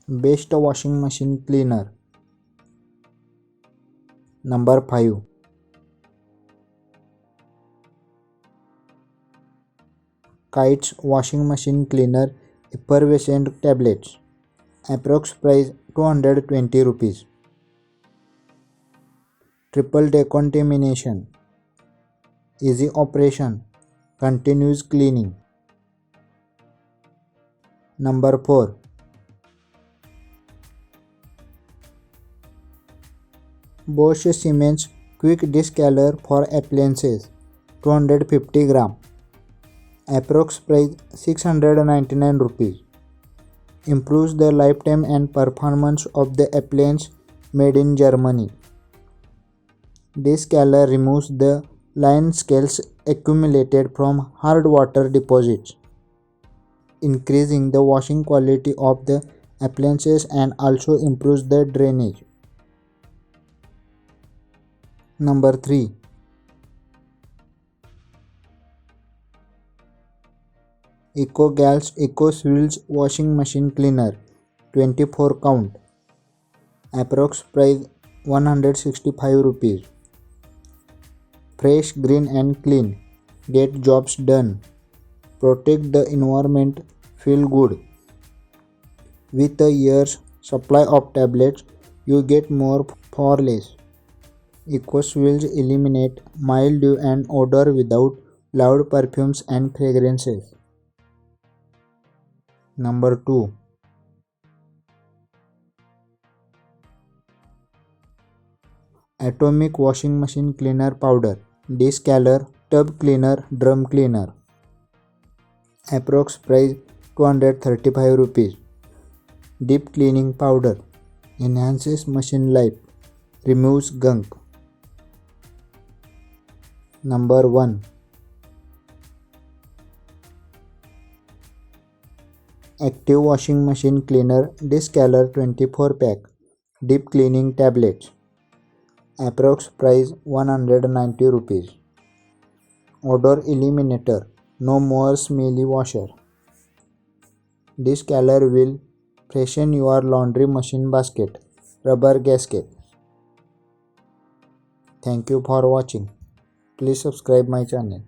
Best washing machine cleaner. Number 5. Kites washing machine cleaner effervescent tablets. Approx price 220 rupees. Triple decontamination. Easy operation. Continuous cleaning. Number 4. Bosch Siemens Quick Descaler for appliances 250 gram. Approx price 699 rupees. Improves the lifetime and performance of the appliance made in Germany. Descaler removes the line scales accumulated from hard water deposits, increasing the washing quality of the appliances and also improves the drainage. Number 3. EcoGals EcoSwills washing machine cleaner 24 count. Approx price 165 rupees. Fresh, green and clean. Get jobs done. Protect the environment. Feel good. With a year's supply of tablets, you get more for less. EcoSwills eliminate mildew and odor without loud perfumes and fragrances. Number 2. Atomic washing machine cleaner powder. Descaler tub cleaner, drum cleaner. Approx price 235 rupees. Deep cleaning powder. Enhances machine life. Removes gunk. Number 1. Active washing machine cleaner Descaler 24 pack. Deep cleaning tablets. Approx price 190 rupees. Odor eliminator. No more smelly washer. Descaler will freshen your laundry machine basket. Rubber gasket. Thank you for watching. Please subscribe my channel.